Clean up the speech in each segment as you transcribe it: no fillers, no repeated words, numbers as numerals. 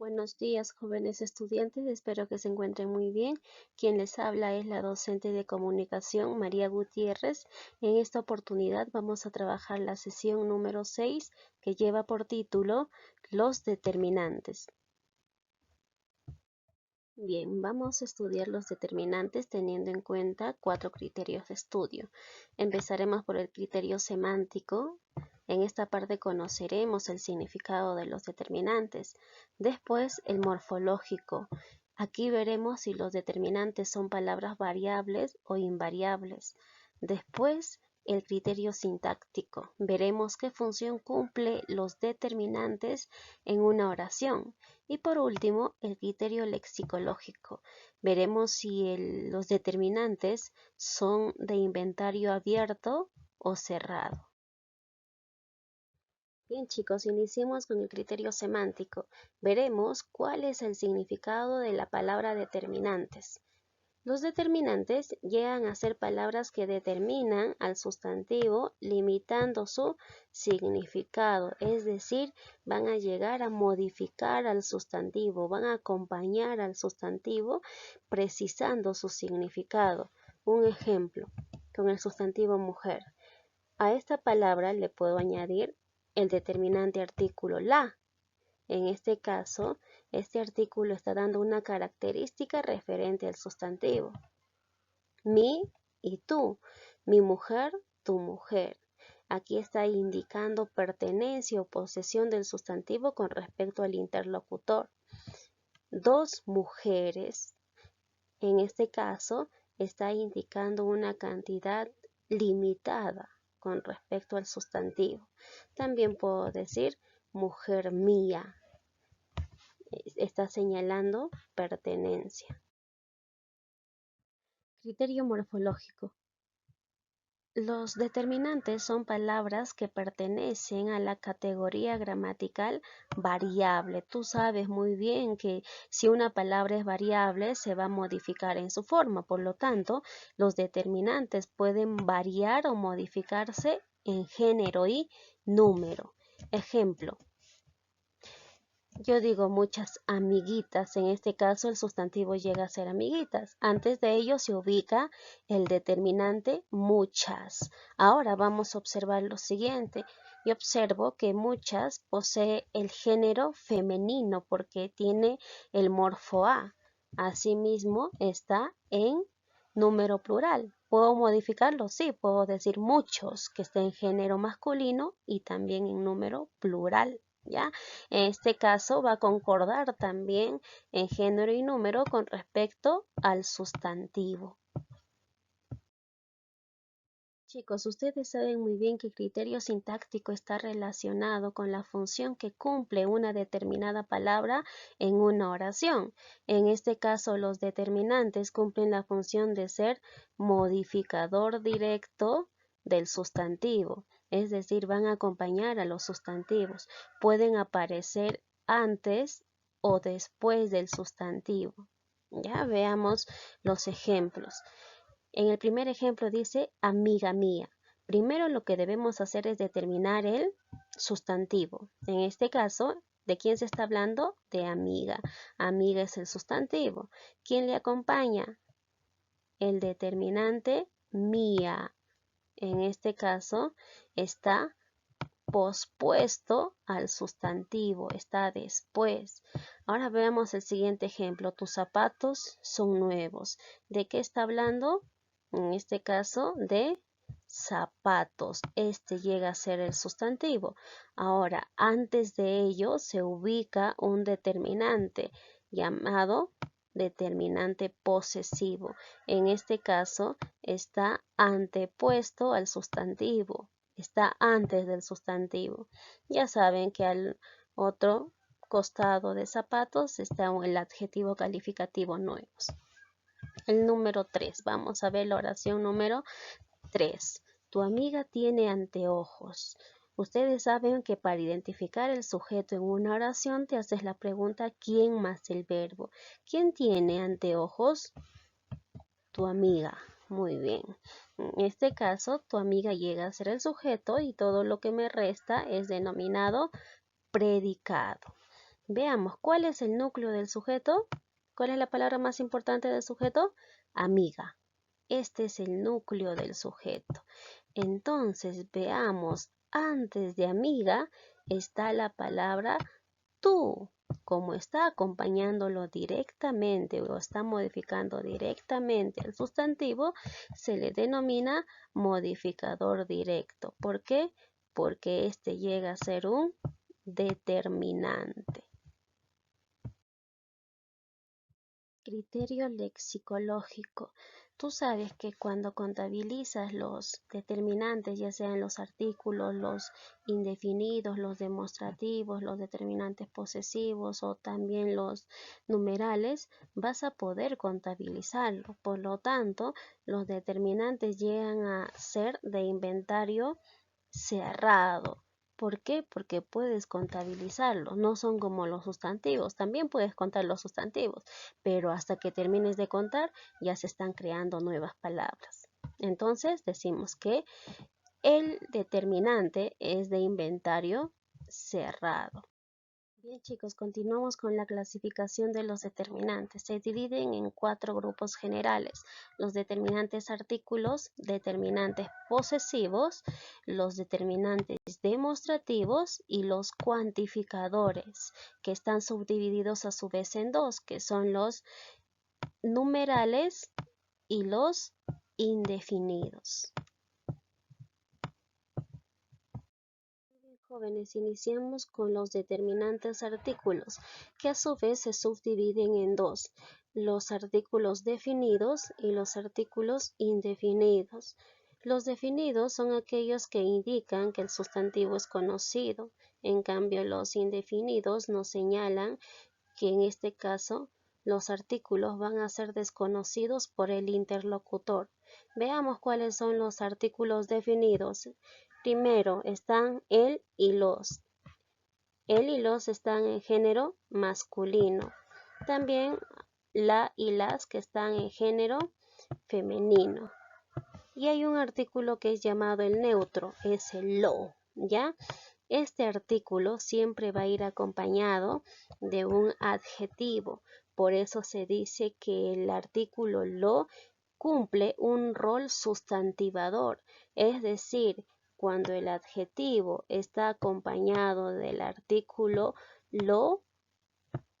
Buenos días, jóvenes estudiantes. Espero que se encuentren muy bien. Quien les habla es la docente de comunicación, María Gutiérrez. En esta oportunidad vamos a trabajar la sesión número 6, que lleva por título Los determinantes. Bien, vamos a estudiar los determinantes teniendo en cuenta 4 criterios de estudio. Empezaremos por el criterio semántico. En esta parte conoceremos el significado de los determinantes. Después, el morfológico. Aquí veremos si los determinantes son palabras variables o invariables. Después, el criterio sintáctico. Veremos qué función cumple los determinantes en una oración. Y por último, el criterio lexicológico. Veremos si los determinantes son de inventario abierto o cerrado. Bien chicos, iniciemos con el criterio semántico. Veremos cuál es el significado de la palabra determinantes. Los determinantes llegan a ser palabras que determinan al sustantivo limitando su significado, es decir, van a llegar a modificar al sustantivo, van a acompañar al sustantivo precisando su significado. Un ejemplo, con el sustantivo mujer. A esta palabra le puedo añadir el determinante artículo la. En este caso, este artículo está dando una característica referente al sustantivo. Mi y tú. Mi mujer, tu mujer. Aquí está indicando pertenencia o posesión del sustantivo con respecto al interlocutor. Dos mujeres. En este caso, está indicando una cantidad limitada con respecto al sustantivo. También puedo decir mujer mía. Está señalando pertenencia. Criterio morfológico. Los determinantes son palabras que pertenecen a la categoría gramatical variable. Tú sabes muy bien que si una palabra es variable se va a modificar en su forma. Por lo tanto, los determinantes pueden variar o modificarse en género y número. Ejemplo. Yo digo muchas amiguitas, en este caso el sustantivo llega a ser amiguitas. Antes de ello se ubica el determinante muchas. Ahora vamos a observar lo siguiente. Yo observo que muchas posee el género femenino porque tiene el morfo a. Asimismo está en número plural. ¿Puedo modificarlo? Sí, puedo decir muchos, que está en género masculino y también en número plural. ¿Ya? En este caso va a concordar también en género y número con respecto al sustantivo. Chicos, ustedes saben muy bien que el criterio sintáctico está relacionado con la función que cumple una determinada palabra en una oración. En este caso, los determinantes cumplen la función de ser modificador directo del sustantivo, es decir, van a acompañar a los sustantivos. Pueden aparecer antes o después del sustantivo. Ya veamos los ejemplos. En el primer ejemplo dice amiga mía. Primero lo que debemos hacer es determinar el sustantivo. En este caso, ¿de quién se está hablando? De amiga. Amiga es el sustantivo. ¿Quién le acompaña? El determinante mía. En este caso está pospuesto al sustantivo, está después. Ahora veamos el siguiente ejemplo. Tus zapatos son nuevos. ¿De qué está hablando? En este caso de zapatos. Este llega a ser el sustantivo. Ahora, antes de ello se ubica un determinante llamado determinante posesivo. En este caso está antepuesto al sustantivo. Está antes del sustantivo. Ya saben que al otro costado de zapatos está el adjetivo calificativo nuevos. El número 3. Vamos a ver la oración número 3. Tu amiga tiene anteojos. Ustedes saben que para identificar el sujeto en una oración te haces la pregunta ¿quién más el verbo? ¿Quién tiene anteojos? Tu amiga. Muy bien. En este caso, tu amiga llega a ser el sujeto y todo lo que me resta es denominado predicado. Veamos, ¿cuál es el núcleo del sujeto? ¿Cuál es la palabra más importante del sujeto? Amiga. Este es el núcleo del sujeto. Entonces, veamos, antes de amiga está la palabra tú. Como está acompañándolo directamente o está modificando directamente el sustantivo, se le denomina modificador directo. ¿Por qué? Porque este llega a ser un determinante. Criterio lexicológico. Tú sabes que cuando contabilizas los determinantes, ya sean los artículos, los indefinidos, los demostrativos, los determinantes posesivos o también los numerales, vas a poder contabilizarlo. Por lo tanto, los determinantes llegan a ser de inventario cerrado. ¿Por qué? Porque puedes contabilizarlo. No son como los sustantivos. También puedes contar los sustantivos, pero hasta que termines de contar ya se están creando nuevas palabras. Entonces decimos que el determinante es de inventario cerrado. Bien chicos, continuamos con la clasificación de los determinantes. Se dividen en 4 grupos generales: los determinantes artículos, determinantes posesivos, los determinantes demostrativos y los cuantificadores, que están subdivididos a su vez en 2, que son los numerales y los indefinidos. Jóvenes, iniciamos con los determinantes artículos, que a su vez se subdividen en 2, los artículos definidos y los artículos indefinidos. Los definidos son aquellos que indican que el sustantivo es conocido, en cambio los indefinidos nos señalan que en este caso los artículos van a ser desconocidos por el interlocutor. Veamos cuáles son los artículos definidos. Primero están el y los. El y los están en género masculino. También la y las, que están en género femenino. Y hay un artículo que es llamado el neutro, es el lo, ¿ya? Este artículo siempre va a ir acompañado de un adjetivo. Por eso se dice que el artículo lo cumple un rol sustantivador, es decir, cuando el adjetivo está acompañado del artículo lo,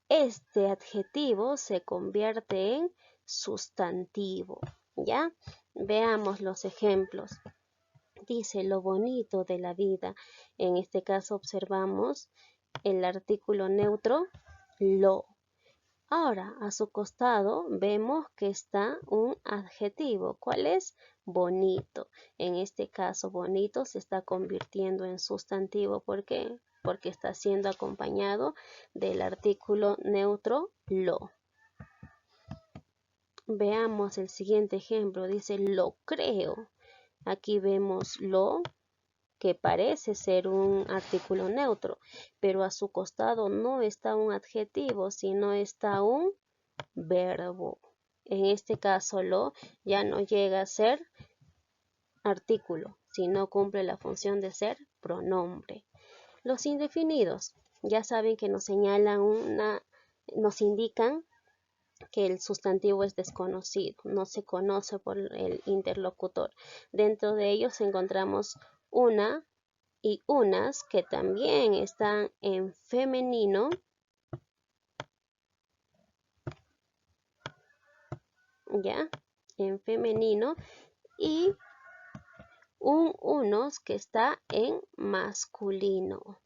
este adjetivo se convierte en sustantivo. ¿Ya? Veamos los ejemplos. Dice lo bonito de la vida. En este caso observamos el artículo neutro lo. Ahora, a su costado vemos que está un adjetivo. ¿Cuál es? Bonito. En este caso, bonito se está convirtiendo en sustantivo. ¿Por qué? Porque está siendo acompañado del artículo neutro lo. Veamos el siguiente ejemplo. Dice lo creo. Aquí vemos lo, que parece ser un artículo neutro, pero a su costado no está un adjetivo, sino está un verbo. En este caso lo ya no llega a ser artículo, sino cumple la función de ser pronombre. Los indefinidos ya saben que nos señalan nos indican que el sustantivo es desconocido, no se conoce por el interlocutor. Dentro de ellos encontramos una y unas, que también están en femenino, ya, en femenino, y un unos, que está en masculino.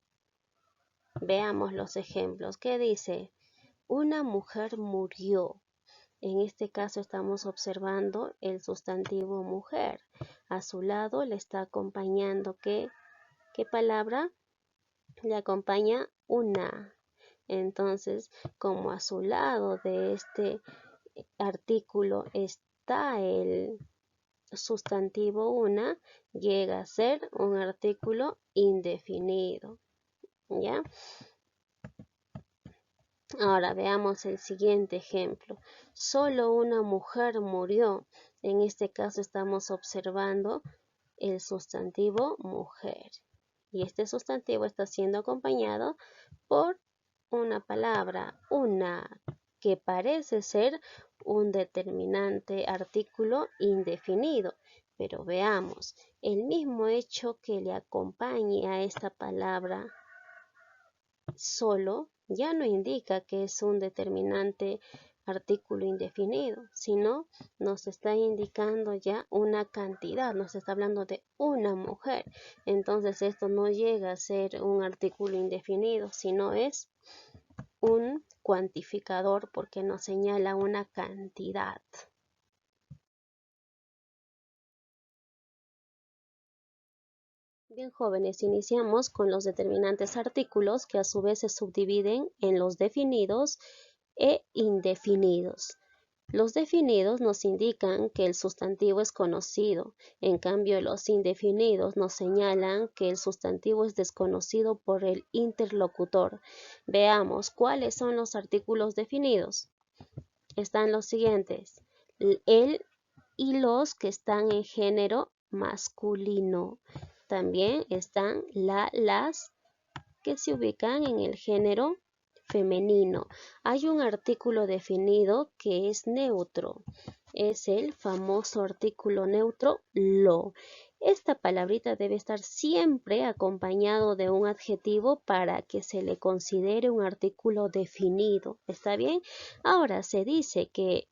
Veamos los ejemplos. ¿Qué dice? Una mujer murió. En este caso estamos observando el sustantivo mujer. A su lado le está acompañando ¿qué palabra? Le acompaña una. Entonces, como a su lado de este artículo está el sustantivo una, llega a ser un artículo indefinido. ¿Ya? Ahora veamos el siguiente ejemplo. Solo una mujer murió. En este caso estamos observando el sustantivo mujer. Y este sustantivo está siendo acompañado por una palabra, una, que parece ser un determinante artículo indefinido. Pero veamos, el mismo hecho que le acompañe a esta palabra solo ya no indica que es un determinante artículo indefinido, sino nos está indicando ya una cantidad, nos está hablando de una mujer. Entonces esto no llega a ser un artículo indefinido, sino es un cuantificador porque nos señala una cantidad. Bien, jóvenes, iniciamos con los determinantes artículos que a su vez se subdividen en los definidos e indefinidos. Los definidos nos indican que el sustantivo es conocido, en cambio los indefinidos nos señalan que el sustantivo es desconocido por el interlocutor. Veamos cuáles son los artículos definidos. Están los siguientes: el y los que están en género masculino. También están las que se ubican en el género femenino. Hay un artículo definido que es neutro. Es el famoso artículo neutro lo. Esta palabrita debe estar siempre acompañado de un adjetivo para que se le considere un artículo definido. ¿Está bien? Ahora se dice que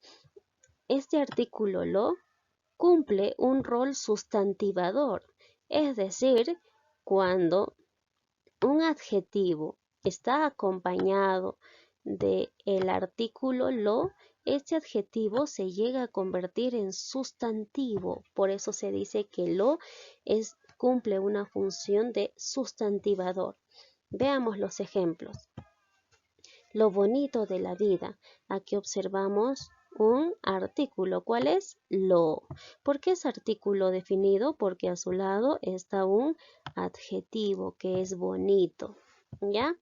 este artículo lo cumple un rol sustantivador, es decir, cuando un adjetivo está acompañado de el artículo lo, este adjetivo se llega a convertir en sustantivo. Por eso se dice que lo cumple una función de sustantivador. Veamos los ejemplos. Lo bonito de la vida. Aquí observamos un artículo. ¿Cuál es? Lo. ¿Por qué es artículo definido? Porque a su lado está un adjetivo que es bonito. ¿Ya?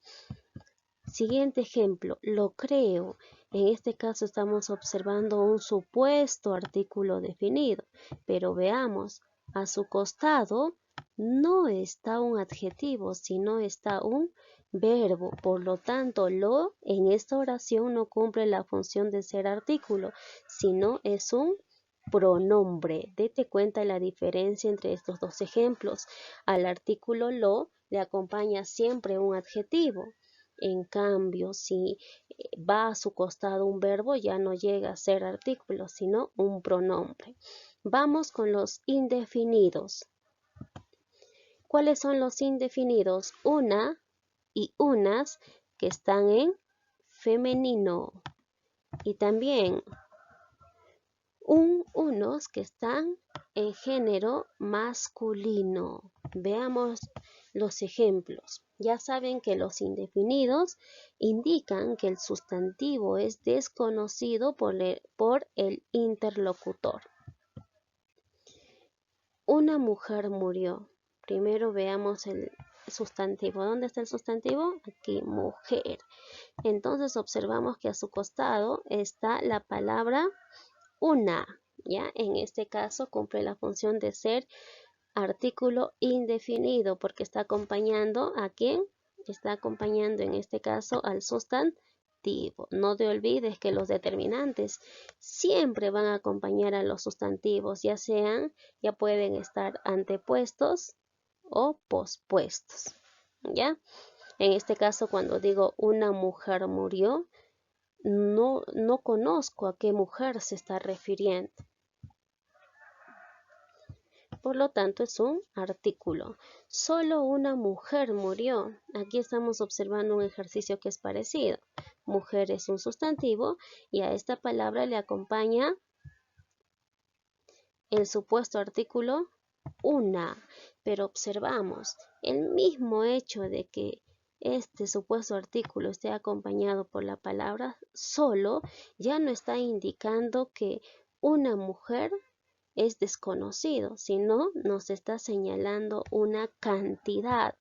Siguiente ejemplo, lo creo. En este caso estamos observando un supuesto artículo definido, pero veamos, a su costado no está un adjetivo, sino está un verbo. Por lo tanto, lo en esta oración no cumple la función de ser artículo, sino es un pronombre. Date cuenta de la diferencia entre estos dos ejemplos. Al artículo lo le acompaña siempre un adjetivo. En cambio, si va a su costado un verbo, ya no llega a ser artículo, sino un pronombre. Vamos con los indefinidos. ¿Cuáles son los indefinidos? Una y unas que están en femenino. Y también unos que están en género masculino. Veamos los ejemplos. Ya saben que los indefinidos indican que el sustantivo es desconocido por el interlocutor. Una mujer murió. Primero veamos el sustantivo. ¿Dónde está el sustantivo? Aquí, mujer. Entonces observamos que a su costado está la palabra una, ¿ya? En este caso cumple la función de ser artículo indefinido porque está acompañando ¿a quién? Está acompañando en este caso al sustantivo. No te olvides que los determinantes siempre van a acompañar a los sustantivos, ya pueden estar antepuestos o pospuestos, ¿ya? En este caso, cuando digo una mujer murió, no conozco a qué mujer se está refiriendo. Por lo tanto, es un artículo. Solo una mujer murió. Aquí estamos observando un ejercicio que es parecido. Mujer es un sustantivo y a esta palabra le acompaña el supuesto artículo una. Pero observamos el mismo hecho de que este supuesto artículo esté acompañado por la palabra solo, ya no está indicando que una mujer es desconocido, sino nos está señalando una cantidad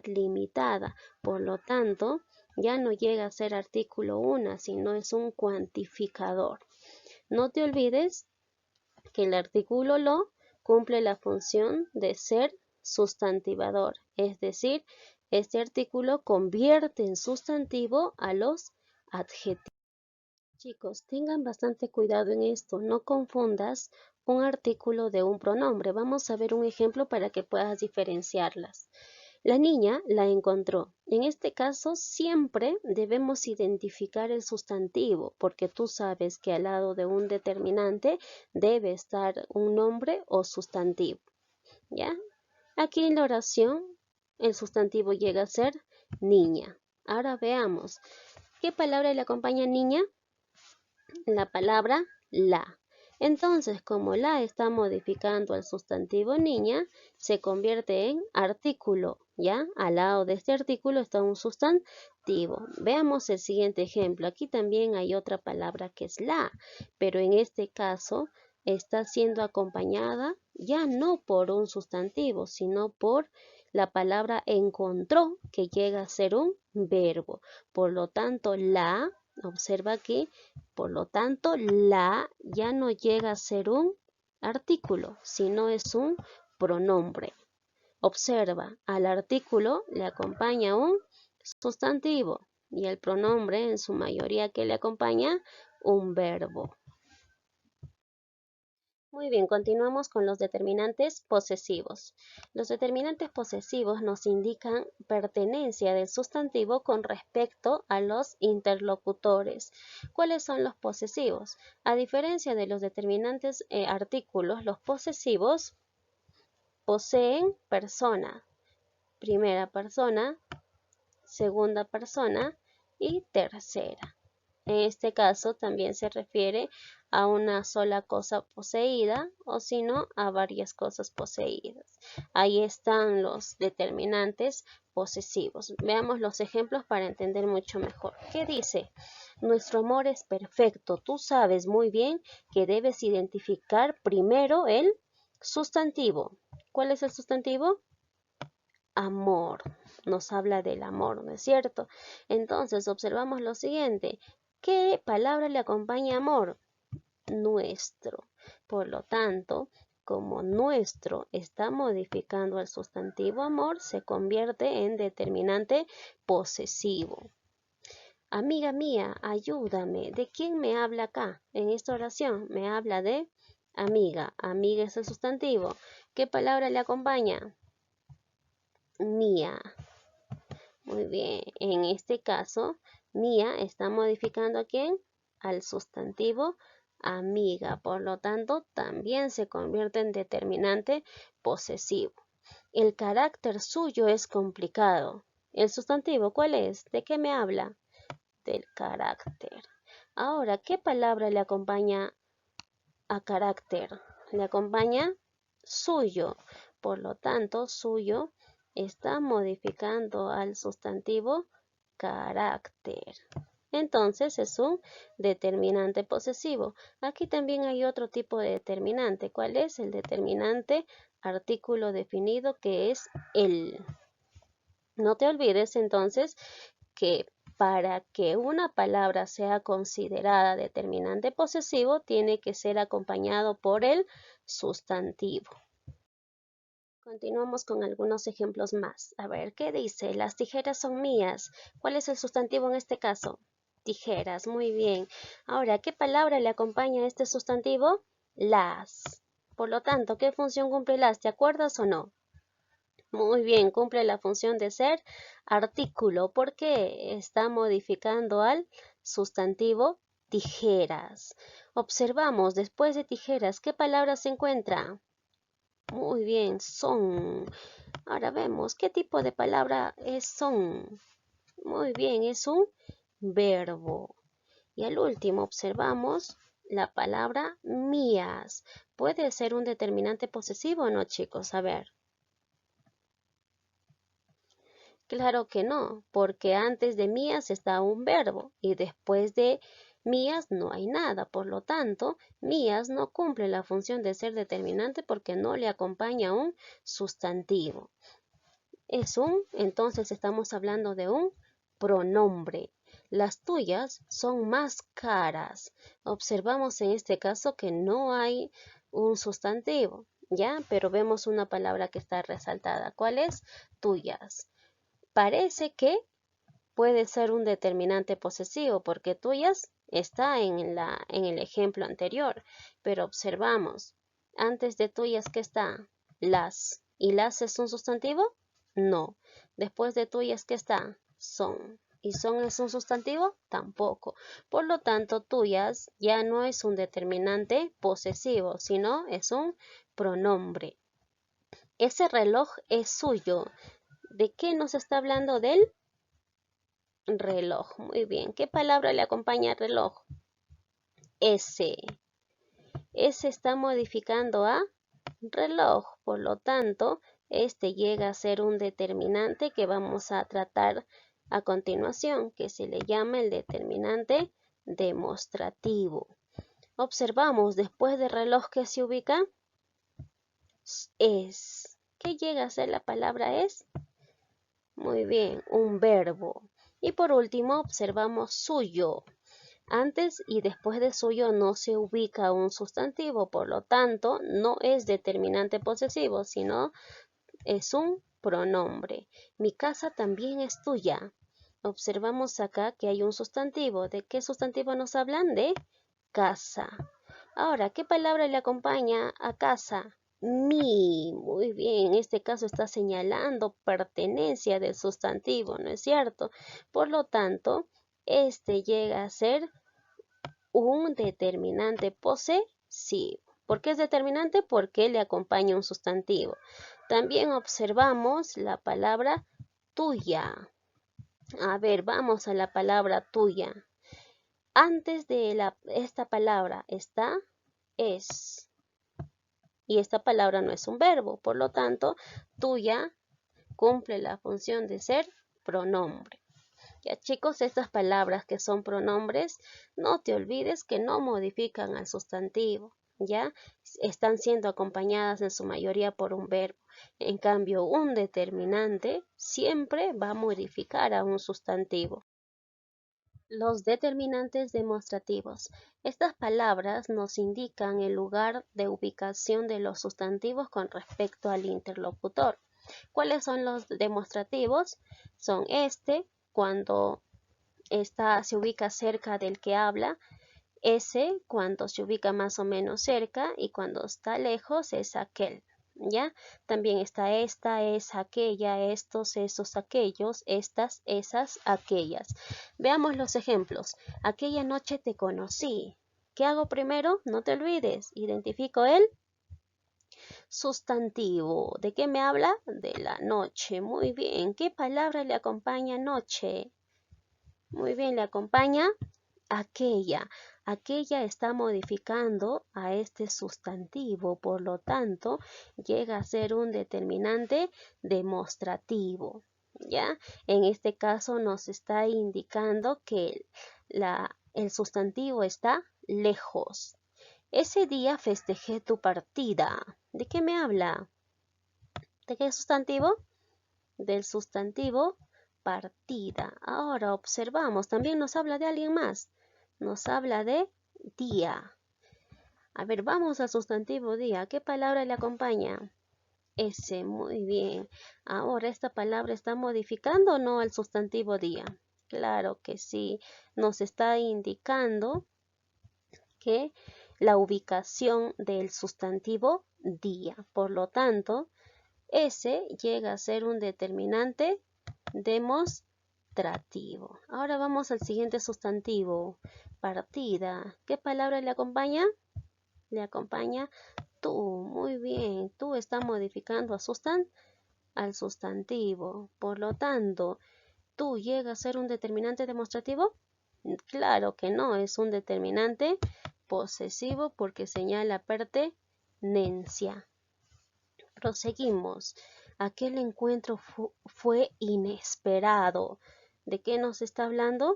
limitada. Por lo tanto, ya no llega a ser artículo una, sino es un cuantificador. No te olvides que el artículo lo cumple la función de ser sustantivador, es decir, este artículo convierte en sustantivo a los adjetivos. Chicos, tengan bastante cuidado en esto, no confundas un artículo de un pronombre. Vamos a ver un ejemplo para que puedas diferenciarlas. La niña la encontró. En este caso, siempre debemos identificar el sustantivo, porque tú sabes que al lado de un determinante debe estar un nombre o sustantivo. ¿Ya? Aquí en la oración, el sustantivo llega a ser niña. Ahora veamos. ¿Qué palabra le acompaña niña? La palabra la. Entonces, como la está modificando al sustantivo niña, se convierte en artículo, ¿ya? Al lado de este artículo está un sustantivo. Veamos el siguiente ejemplo. Aquí también hay otra palabra que es la, pero en este caso está siendo acompañada ya no por un sustantivo, sino por la palabra encontró, que llega a ser un verbo. Por lo tanto, la, observa aquí, por lo tanto, la ya no llega a ser un artículo, sino es un pronombre. Observa, al artículo le acompaña un sustantivo y el pronombre en su mayoría que le acompaña un verbo. Muy bien, continuamos con los determinantes posesivos. Los determinantes posesivos nos indican pertenencia del sustantivo con respecto a los interlocutores. ¿Cuáles son los posesivos? A diferencia de los determinantes artículos, los posesivos poseen persona, primera persona, segunda persona y tercera. En este caso también se refiere a una sola cosa poseída o si no a varias cosas poseídas. Ahí están los determinantes posesivos. Veamos los ejemplos para entender mucho mejor. ¿Qué dice? Nuestro amor es perfecto. Tú sabes muy bien que debes identificar primero el sustantivo. ¿Cuál es el sustantivo? Amor. Nos habla del amor, ¿no es cierto? Entonces observamos lo siguiente. ¿Qué palabra le acompaña amor? Nuestro. Por lo tanto, como nuestro está modificando al sustantivo amor, se convierte en determinante posesivo. Amiga mía, ayúdame. ¿De quién me habla acá? En esta oración me habla de amiga. Amiga es el sustantivo. ¿Qué palabra le acompaña? Mía. Muy bien, en este caso, mía está modificando ¿a quién? Al sustantivo amiga, por lo tanto, también se convierte en determinante posesivo. El carácter suyo es complicado. ¿El sustantivo cuál es? ¿De qué me habla? Del carácter. Ahora, ¿qué palabra le acompaña a carácter? Le acompaña suyo. Por lo tanto, suyo está modificando al sustantivo carácter. Entonces es un determinante posesivo. Aquí también hay otro tipo de determinante. ¿Cuál es? El determinante artículo definido, que es el. No te olvides entonces que para que una palabra sea considerada determinante posesivo, tiene que ser acompañado por el sustantivo. Continuamos con algunos ejemplos más. A ver, ¿qué dice? Las tijeras son mías. ¿Cuál es el sustantivo en este caso? Tijeras, muy bien. Ahora, ¿qué palabra le acompaña a este sustantivo? Las. Por lo tanto, ¿qué función cumple las? ¿Te acuerdas o no? Muy bien, cumple la función de ser artículo porque está modificando al sustantivo tijeras. Observamos, después de tijeras, ¿qué palabra se encuentra? Muy bien, son. Ahora vemos, ¿qué tipo de palabra es son? Muy bien, es un verbo. Y al último observamos la palabra mías. ¿Puede ser un determinante posesivo o no, chicos? A ver. Claro que no, porque antes de mías está un verbo y después de mías no hay nada. Por lo tanto, mías no cumple la función de ser determinante porque no le acompaña un sustantivo. Entonces estamos hablando de un pronombre. Las tuyas son más caras. Observamos en este caso que no hay un sustantivo, ¿ya? Pero vemos una palabra que está resaltada. ¿Cuál es? Tuyas. Parece que puede ser un determinante posesivo porque tuyas está en el ejemplo anterior, pero observamos, antes de tuyas, ¿qué está? Las. ¿Y las es un sustantivo? No. Después de tuyas, ¿qué está? Son. ¿Y son es un sustantivo? Tampoco. Por lo tanto, tuyas ya no es un determinante posesivo, sino es un pronombre. Ese reloj es suyo. ¿De qué nos está hablando de él? Reloj, muy bien. ¿Qué palabra le acompaña al reloj? S. S está modificando a reloj, por lo tanto, este llega a ser un determinante que vamos a tratar a continuación, que se le llama el determinante demostrativo. Observamos después de reloj que se ubica es. ¿Qué llega a ser la palabra es? Muy bien, un verbo. Y por último, observamos suyo. Antes y después de suyo no se ubica un sustantivo, por lo tanto, no es determinante posesivo, sino es un pronombre. Mi casa también es tuya. Observamos acá que hay un sustantivo. ¿De qué sustantivo nos hablan? De casa. Ahora, ¿qué palabra le acompaña a casa? Mi. Muy bien, en este caso está señalando pertenencia del sustantivo, ¿no es cierto? Por lo tanto, este llega a ser un determinante posesivo. ¿Por qué es determinante? Porque le acompaña un sustantivo. También observamos la palabra tuya. A ver, vamos a la palabra tuya. Antes de esta palabra está es. Y esta palabra no es un verbo. Por lo tanto, tuya cumple la función de ser pronombre. Ya chicos, estas palabras que son pronombres, no te olvides que no modifican al sustantivo, ya están siendo acompañadas en su mayoría por un verbo. En cambio, un determinante siempre va a modificar a un sustantivo. Los determinantes demostrativos. Estas palabras nos indican el lugar de ubicación de los sustantivos con respecto al interlocutor. ¿Cuáles son los demostrativos? Son cuando se ubica cerca del que habla, ese cuando se ubica más o menos cerca y cuando está lejos es aquel. ¿Ya? También está esta, es aquella, estos, esos, aquellos, estas, esas, aquellas. Veamos los ejemplos. Aquella noche te conocí. ¿Qué hago primero? No te olvides. Identifico el sustantivo. ¿De qué me habla? De la noche. Muy bien. ¿Qué palabra le acompaña noche? Muy bien, le acompaña aquella. Aquella está modificando a este sustantivo, por lo tanto, llega a ser un determinante demostrativo. ¿Ya? En este caso nos está indicando que el sustantivo está lejos. Ese día festejé tu partida. ¿De qué me habla? ¿De qué sustantivo? Del sustantivo partida. Ahora observamos, también nos habla de alguien más. Nos habla de día. A ver, vamos al sustantivo día. ¿Qué palabra le acompaña? Ese, muy bien. Ahora, ¿esta palabra está modificando o no al sustantivo día? Claro que sí. Nos está indicando que la ubicación del sustantivo día. Por lo tanto, ese llega a ser un determinante demostrativo. Ahora vamos al siguiente sustantivo. Partida. ¿Qué palabra le acompaña? Le acompaña tú. Muy bien. Tú está modificando al sustantivo. Por lo tanto, ¿tú llega a ser un determinante demostrativo? Claro que no. Es un determinante posesivo porque señala pertenencia. Proseguimos. Aquel encuentro fue inesperado. ¿De qué nos está hablando?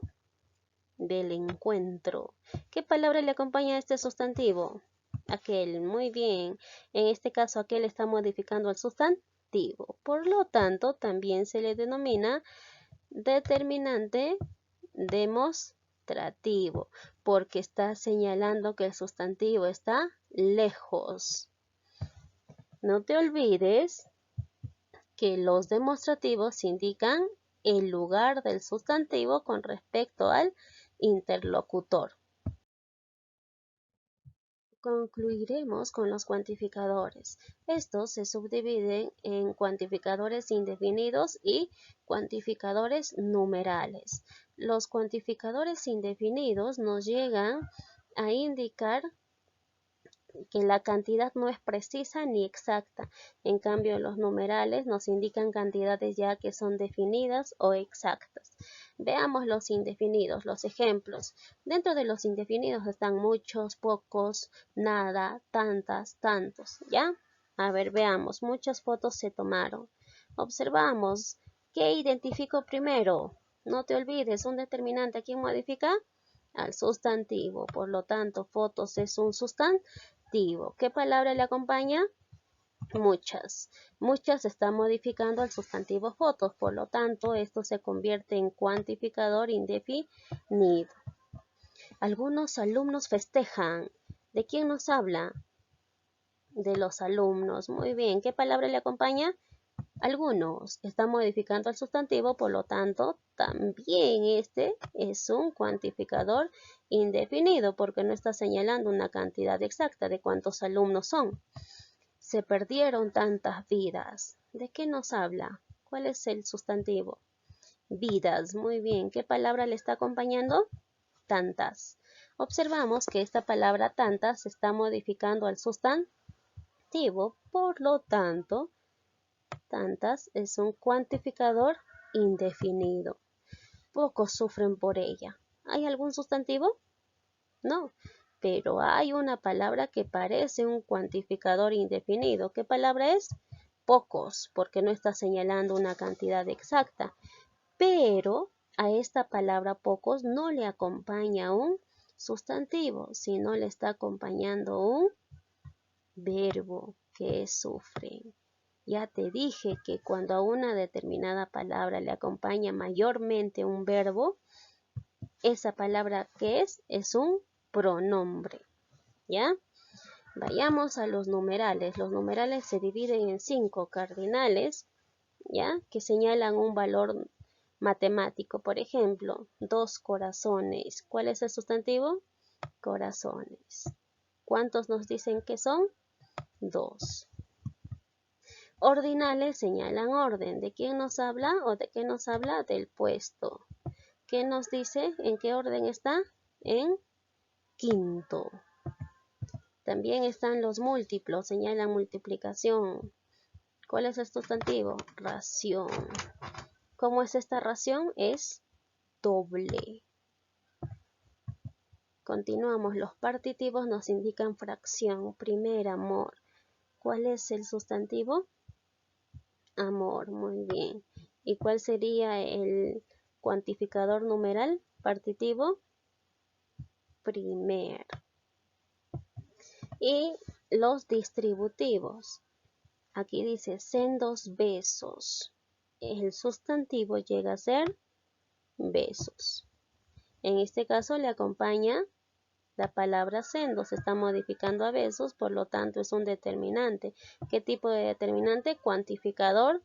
Del encuentro. ¿Qué palabra le acompaña a este sustantivo? Aquel. Muy bien. En este caso, aquel está modificando al sustantivo. Por lo tanto, también se le denomina determinante demostrativo, porque está señalando que el sustantivo está lejos. No te olvides que los demostrativos indican el lugar del sustantivo con respecto al interlocutor. Concluiremos con los cuantificadores. Estos se subdividen en cuantificadores indefinidos y cuantificadores numerales. Los cuantificadores indefinidos nos llegan a indicar que la cantidad no es precisa ni exacta. En cambio, los numerales nos indican cantidades ya que son definidas o exactas. Veamos los indefinidos, los ejemplos. Dentro de los indefinidos están muchos, pocos, nada, tantas, tantos, ¿ya? A ver, veamos, muchas fotos se tomaron. Observamos. ¿Qué identifico primero? No te olvides, un determinante, ¿a quién modifica? Al sustantivo. Por lo tanto, fotos es un sustantivo. ¿Qué palabra le acompaña? Muchas. Muchas está modificando al sustantivo fotos, por lo tanto, esto se convierte en cuantificador indefinido. Algunos alumnos festejan. ¿De quién nos habla? De los alumnos. Muy bien. ¿Qué palabra le acompaña? Algunos. Está modificando al sustantivo, por lo tanto, también este es un cuantificador indefinido porque no está señalando una cantidad exacta de cuántos alumnos son. Se perdieron tantas vidas. ¿De qué nos habla? ¿Cuál es el sustantivo? Vidas. Muy bien. ¿Qué palabra le está acompañando? Tantas. Observamos que esta palabra tantas está modificando al sustantivo, por lo tanto, tantas es un cuantificador indefinido. Pocos sufren por ella. ¿Hay algún sustantivo? No, pero hay una palabra que parece un cuantificador indefinido. ¿Qué palabra es? Pocos, porque no está señalando una cantidad exacta. Pero a esta palabra pocos no le acompaña un sustantivo, sino le está acompañando un verbo, que es sufren. Ya te dije que cuando a una determinada palabra le acompaña mayormente un verbo, esa palabra que es un pronombre. ¿Ya? Vayamos a los numerales. Los numerales se dividen en 5 cardinales, ¿ya? Que señalan un valor matemático. Por ejemplo, 2 corazones. ¿Cuál es el sustantivo? Corazones. ¿Cuántos nos dicen que son? 2. Ordinales señalan orden. ¿De quién nos habla o de qué nos habla? Del puesto. ¿Qué nos dice? ¿En qué orden está? En quinto. También están los múltiplos, señalan multiplicación. ¿Cuál es el sustantivo? Ración. ¿Cómo es esta ración? Es doble. Continuamos. Los partitivos nos indican fracción. Primer, amor. ¿Cuál es el sustantivo? Amor, muy bien. ¿Y cuál sería el cuantificador numeral partitivo? Primer. Y los distributivos. Aquí dice sendos besos. El sustantivo llega a ser besos. En este caso le acompaña la palabra sendos. Se está modificando a besos, por lo tanto es un determinante. ¿Qué tipo de determinante? Cuantificador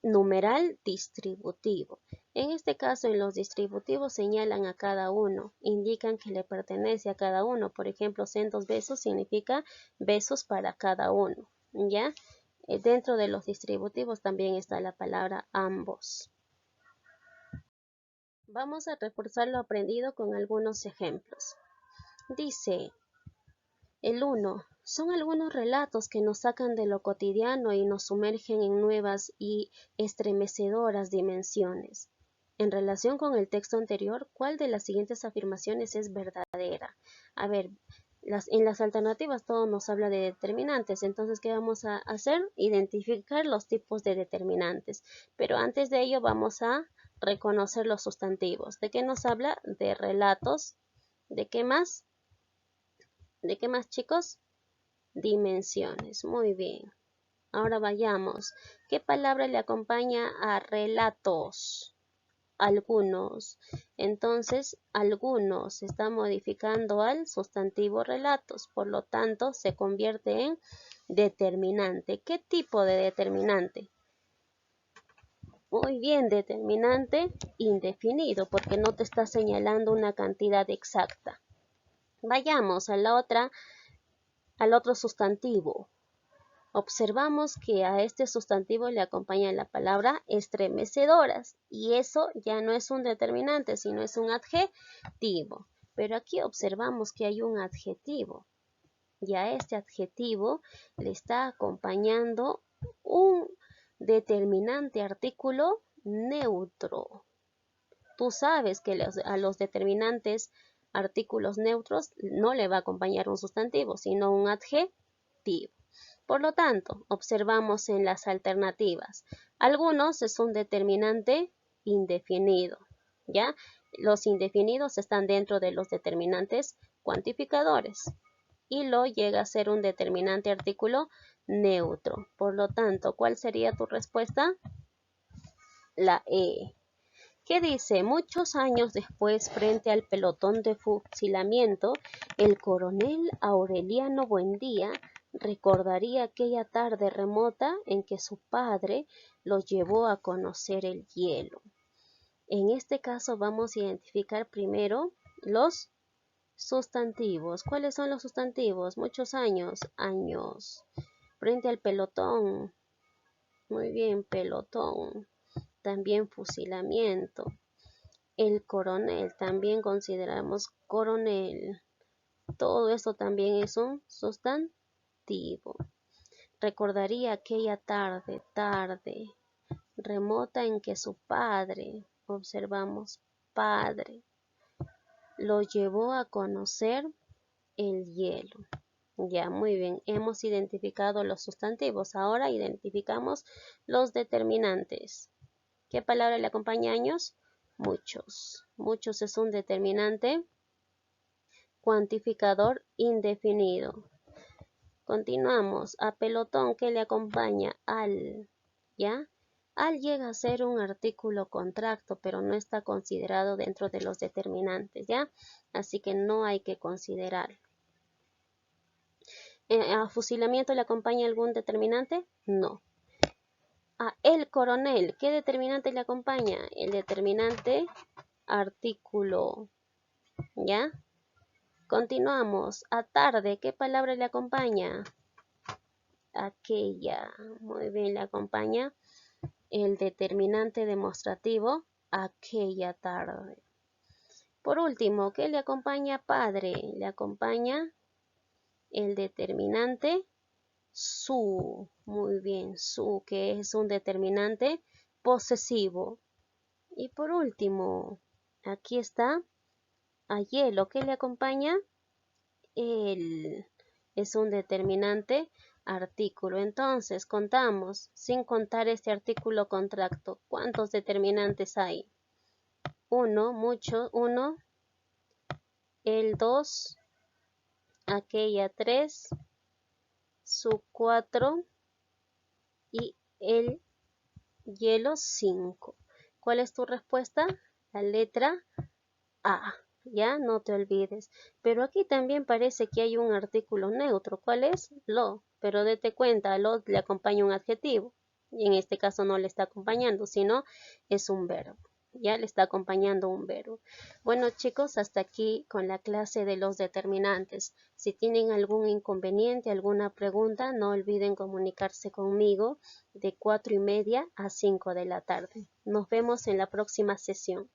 numeral distributivo. En este caso, en los distributivos señalan a cada uno, indican que le pertenece a cada uno. Por ejemplo, sendos besos significa besos para cada uno, ¿ya? Dentro de los distributivos también está la palabra ambos. Vamos a reforzar lo aprendido con algunos ejemplos. Dice el 1. Son algunos relatos que nos sacan de lo cotidiano y nos sumergen en nuevas y estremecedoras dimensiones. En relación con el texto anterior, ¿cuál de las siguientes afirmaciones es verdadera? A ver, en las alternativas todo nos habla de determinantes, entonces ¿qué vamos a hacer? Identificar los tipos de determinantes. Pero antes de ello vamos a reconocer los sustantivos. ¿De qué nos habla? De relatos. ¿De qué más? ¿De qué más, chicos? Dimensiones. Muy bien. Ahora vayamos. ¿Qué palabra le acompaña a relatos? Algunos. Entonces, algunos se está modificando al sustantivo relatos. Por lo tanto, se convierte en determinante. ¿Qué tipo de determinante? Muy bien, determinante indefinido, porque no te está señalando una cantidad exacta. Vayamos a al otro sustantivo. Observamos que a este sustantivo le acompaña la palabra estremecedoras y eso ya no es un determinante, sino es un adjetivo. Pero aquí observamos que hay un adjetivo y a este adjetivo le está acompañando un determinante artículo neutro. Tú sabes que a los determinantes artículos neutros no le va a acompañar un sustantivo, sino un adjetivo. Por lo tanto, observamos en las alternativas. Algunos es un determinante indefinido, ¿ya? Los indefinidos están dentro de los determinantes cuantificadores y lo llega a ser un determinante artículo neutro. Por lo tanto, ¿cuál sería tu respuesta? La E. ¿Qué dice? Muchos años después, frente al pelotón de fusilamiento, el coronel Aureliano Buendía recordaría aquella tarde remota en que su padre lo llevó a conocer el hielo. En este caso vamos a identificar primero los sustantivos. ¿Cuáles son los sustantivos? Muchos años, años. Frente al pelotón. Muy bien, pelotón. También fusilamiento. El coronel, también consideramos coronel. Todo esto también es un sustantivo. Recordaría aquella tarde, remota en que su padre, observamos padre, lo llevó a conocer el hielo. Ya, muy bien, hemos identificado los sustantivos. Ahora identificamos los determinantes. ¿Qué palabra le acompaña años? Muchos. Muchos es un determinante cuantificador indefinido. Continuamos. A pelotón, ¿qué le acompaña? Al. ¿Ya? Al llega a ser un artículo contracto, pero no está considerado dentro de los determinantes, ¿ya? Así que no hay que considerarlo. ¿A fusilamiento le acompaña algún determinante? No. A el coronel, ¿qué determinante le acompaña? El determinante artículo, ¿ya? Continuamos. A tarde, ¿qué palabra le acompaña? Aquella. Muy bien, le acompaña el determinante demostrativo, aquella tarde. Por último, ¿qué le acompaña padre? Le acompaña el determinante su. Muy bien, su, que es un determinante posesivo. Y por último, aquí está a hielo, ¿qué le acompaña? El. Es un determinante artículo. Entonces, contamos, sin contar este artículo contracto, ¿cuántos determinantes hay? Uno, mucho, uno, el 2, aquella 3, su 4 y el hielo 5. ¿Cuál es tu respuesta? La letra A. Ya, no te olvides. Pero aquí también parece que hay un artículo neutro. ¿Cuál es? Lo. Pero date cuenta, a lo le acompaña un adjetivo. Y en este caso no le está acompañando, sino es un verbo. Ya le está acompañando un verbo. Bueno, chicos, hasta aquí con la clase de los determinantes. Si tienen algún inconveniente, alguna pregunta, no olviden comunicarse conmigo de 4:30 a 5 de la tarde. Nos vemos en la próxima sesión.